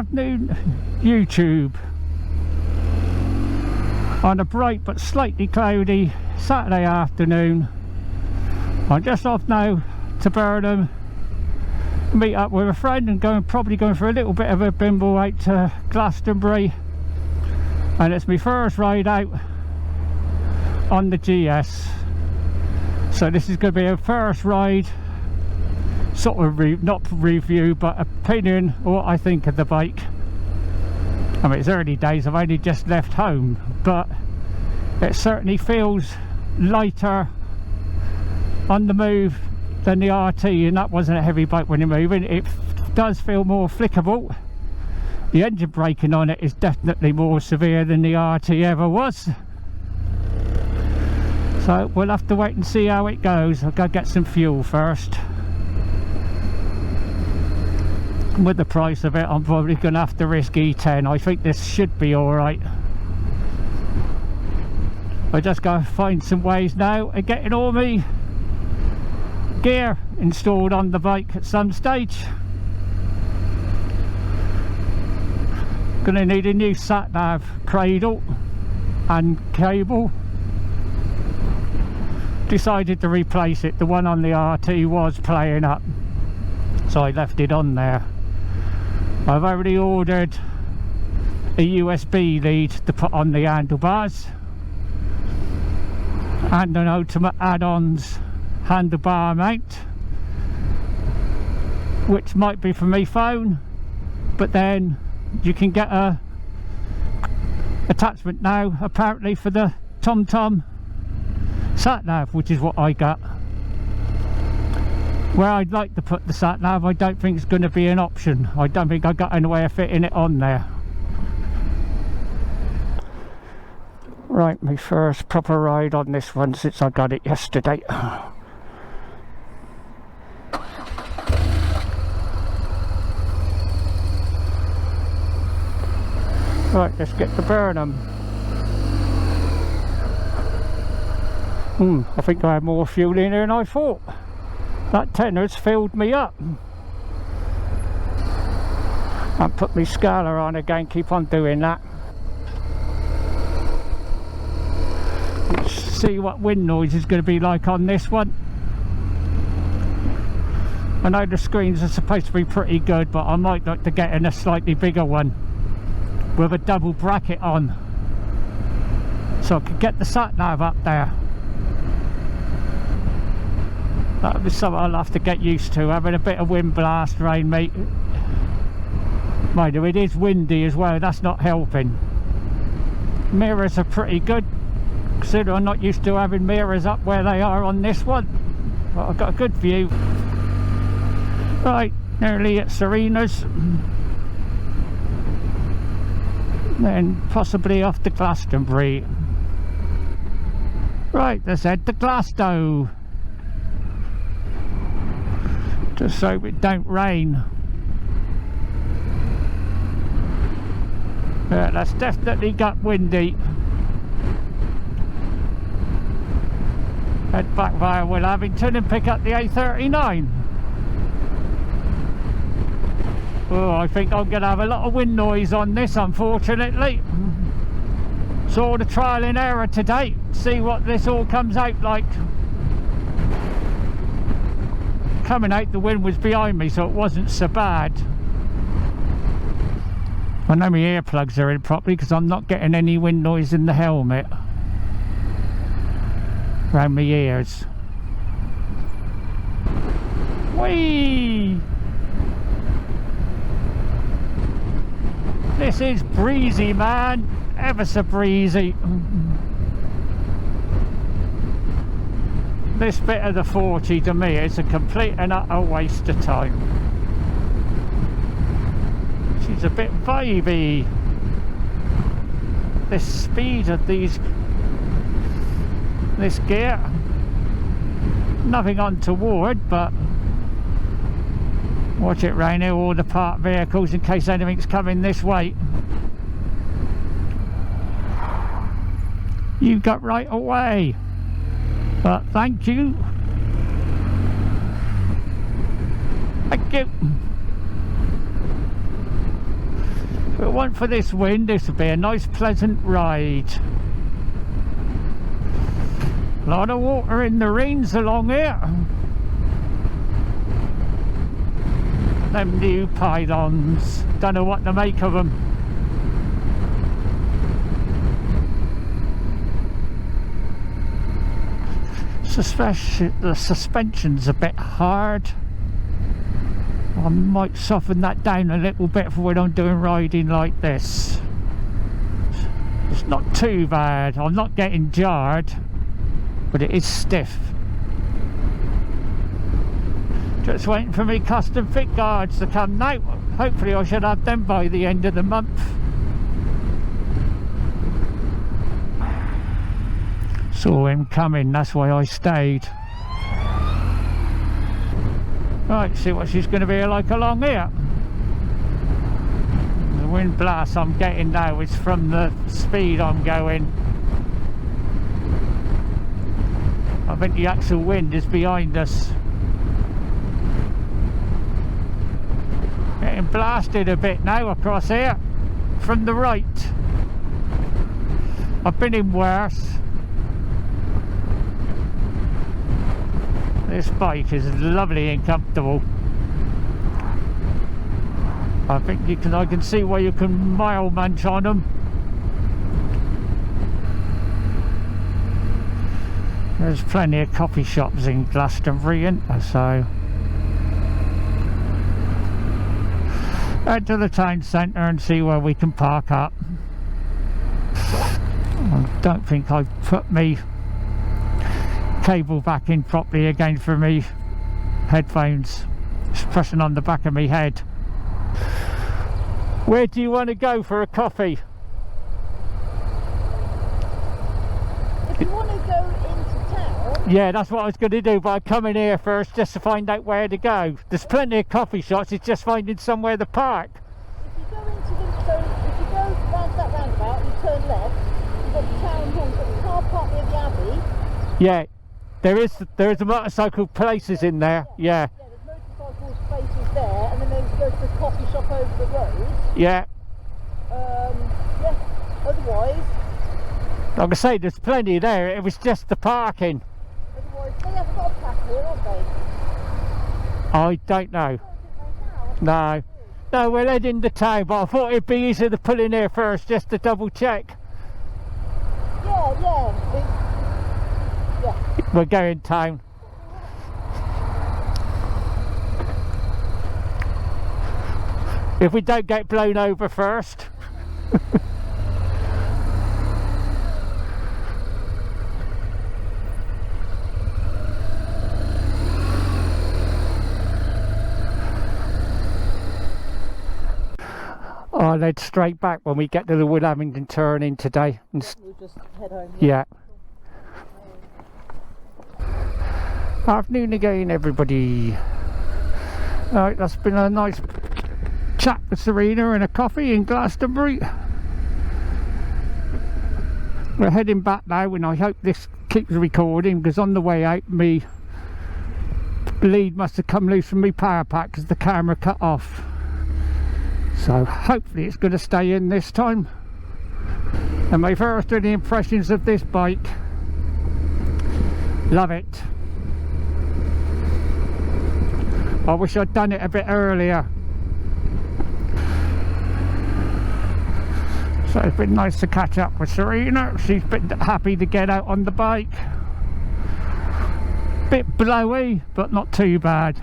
afternoon, YouTube. On a bright but slightly cloudy Saturday afternoon, I'm just off now to Burnham, meet up with a friend and probably going for a little bit of a bimble out to Glastonbury, and it's my first ride out on the GS, so this is going to be a first ride sort of not review but opinion of what I think of the bike. I mean, it's early days, I've only just left home, but it certainly feels lighter on the move than the RT, and that wasn't a heavy bike when you're moving. It does feel more flickable. The engine braking on it is definitely more severe than the RT ever was, so we'll have to wait and see how it goes. I'll go get some fuel first. With the price of it, I'm probably going to have to risk E10. I think this should be alright. I just got to find some ways now of getting all my gear installed on the bike at some stage. Gonna need a new sat-nav cradle and cable. Decided to replace it. The one on the RT was playing up, so I left it on there. I've already ordered a USB lead to put on the handlebars and an ultimate add-ons handlebar mount, which might be for my phone, but then you can get a attachment now apparently for the TomTom sat-nav, which is what I got. Where I'd like to put the sat-nav, I don't think it's going to be an option. I don't think I got any way of fitting it on there. Right, my first proper ride on this one since I got it yesterday. Right, let's get to Burnham. I think I had more fuel in here than I thought. That tenner's filled me up. And put my Scala on again, keep on doing that. Let's see what wind noise is going to be like on this one. I know the screens are supposed to be pretty good, but I might like to get in a slightly bigger one with a double bracket on, so I could get the sat-nav up there. That'll be something I'll have to get used to, having a bit of wind blast rain, mate. Mind you, it is windy as well, that's not helping. Mirrors are pretty good, considering I'm not used to having mirrors up where they are on this one. But I've got a good view. Right, nearly at Serena's. Then possibly off to Glastonbury. Right, let's head to Glasgow. Just so it don't rain. Yeah, that's definitely got windy. Head back via Willabington and pick up the A39. Oh, I think I'm going to have a lot of wind noise on this, unfortunately. Saw the trial and error today. See what this all comes out like. Coming out, the wind was behind me, so it wasn't so bad. I know my earplugs are in properly because I'm not getting any wind noise in the helmet around my ears. Whee! This is breezy, man, ever so breezy. This bit of the 40 to me is a complete and utter waste of time. She's a bit vibey. This speed of this gear, nothing untoward, but watch it round here, all the parked vehicles in case anything's coming this way. You got right away. But thank you. Thank you. If it weren't for this wind, this would be a nice pleasant ride. A lot of water in the rains along here. Them new pylons, don't know what to make of them. The suspension's a bit hard. I might soften that down a little bit for when I'm doing riding like this. It's not too bad. I'm not getting jarred, but it is stiff. Just waiting for me custom fit guards to come now. Hopefully I should have them by the end of the month. Saw him coming, that's why I stayed. Right, see what she's going to be like along here. The wind blast I'm getting now is from the speed I'm going. I think the actual wind is behind us. Getting blasted a bit now across here from the right. I've been in worse. This bike is lovely and comfortable. I think I can see where you can mile munch on them. There's plenty of coffee shops in Glastonbury, isn't there? So head to the town centre and see where we can park up. I don't think I've put me cable back in properly again for me headphones. It's pressing on the back of my head. Where do you want to go for a coffee? If you want to go into town... Yeah, that's what I was going to do, but I come in here first just to find out where to go. There's plenty of coffee shops, it's just finding somewhere to park. If you go into the... So if you go round that roundabout and you turn left, you've got the town hall, you've got the car park near the Abbey. Yeah. There is a motorcycle places in there, yeah. Yeah, there's motorcycle places there, and then there's go to the coffee shop over the road. Yeah. Yeah, otherwise... Like I say, there's plenty there, it was just the parking. Otherwise, they haven't got a platform, have they? I don't know. No. No, we're heading to town, but I thought it'd be easier to pull in here first just to double check. Yeah. We're going town. If we don't get blown over first. I'll head straight back when we get to the Woodhampton turn-in today. We'll just head home. Yeah. Afternoon again, everybody. Alright, that's been a nice chat with Serena and a coffee in Glastonbury. We're heading back now, and I hope this keeps recording, because on the way out me lead must have come loose from my power pack because the camera cut off. So hopefully it's going to stay in this time. And my first early impressions of this bike, love it. I wish I'd done it a bit earlier. So it's been nice to catch up with Serena. She's been happy to get out on the bike. Bit blowy, but not too bad.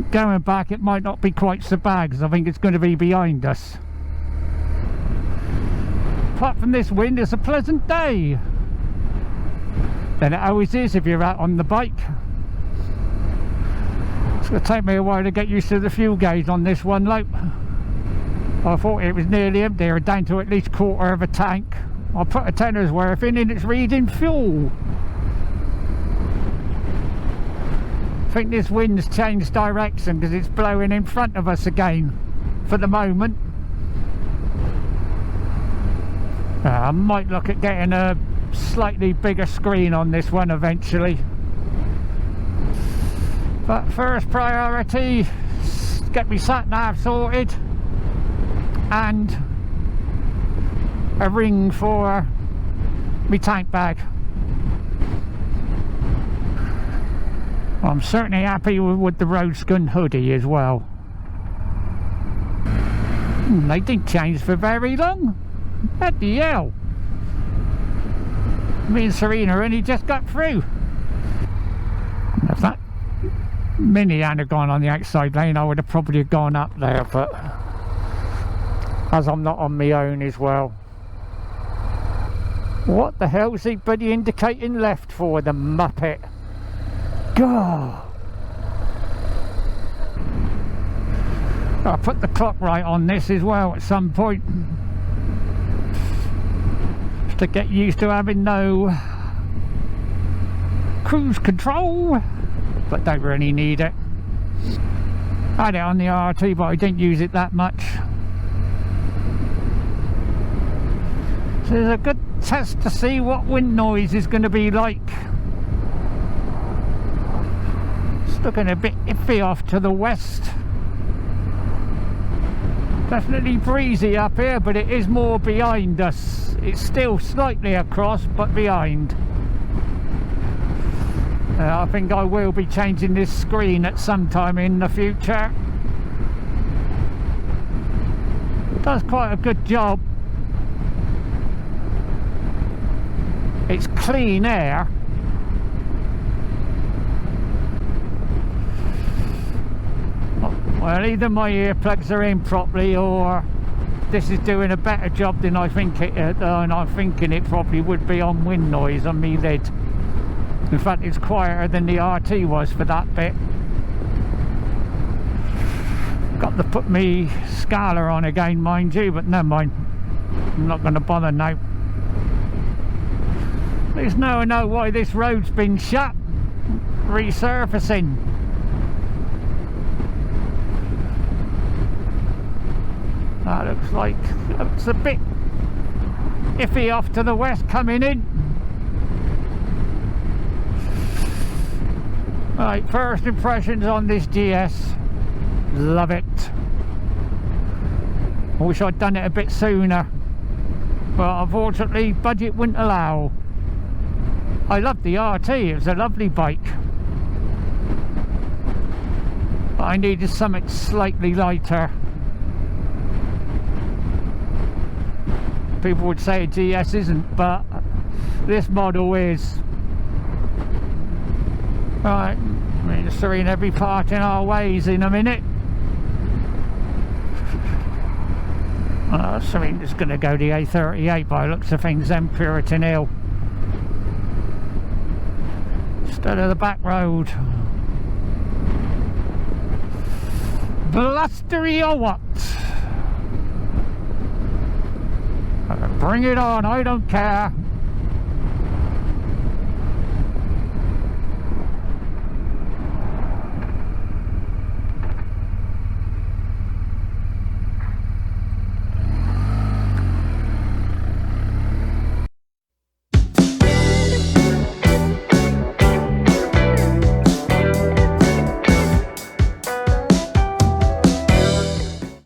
Going back, it might not be quite so bad, because I think it's going to be behind us. Apart from this wind, it's a pleasant day. Then it always is if you're out on the bike. It's going to take me a while to get used to the fuel gauge on this one, like. I thought it was nearly empty, or down to at least quarter of a tank. I put a tenner's worth in and it's reading fuel. I think this wind's changed direction because it's blowing in front of us again for the moment. I might look at getting a slightly bigger screen on this one eventually. But first priority, get me sat nav sorted and a ring for me tank bag. I'm certainly happy with the Roadskun hoodie as well. They didn't change for very long. What the hell? Me and Serena only just got through. If that Mini hadn't gone on the outside lane, I would have probably gone up there, but as I'm not on my own as well. What the hell's he bloody indicating left for, the muppet? God! I'll put the clock right on this as well at some point, just to get used to having no cruise control, but don't really need it. I had it on the RT, but I didn't use it that much. So there's a good test to see what wind noise is going to be like. It's looking a bit iffy off to the west. Definitely breezy up here, but it is more behind us. It's still slightly across, but behind. I think I will be changing this screen at some time in the future. It does quite a good job. It's clean air. Well, either my earplugs are in properly, or this is doing a better job than I think it. And I'm thinking it probably would be on wind noise on me lid. In fact, it's quieter than the RT was for that bit. Got to put me Scala on again, mind you, but never mind. I'm not going to bother now. At least now I know why this road's been shut. Resurfacing. That looks a bit iffy off to the west coming in. Right, first impressions on this GS. Love it. I wish I'd done it a bit sooner, but unfortunately budget wouldn't allow. I loved the RT, it was a lovely bike, but I needed something slightly lighter. People would say a GS isn't, but this model is. Right, me and Serena will be parting our ways in a minute. Serena's going to go the A38 by the looks of things, then Puritan Hill instead of the back road. Blustery or what? Bring it on, I don't care.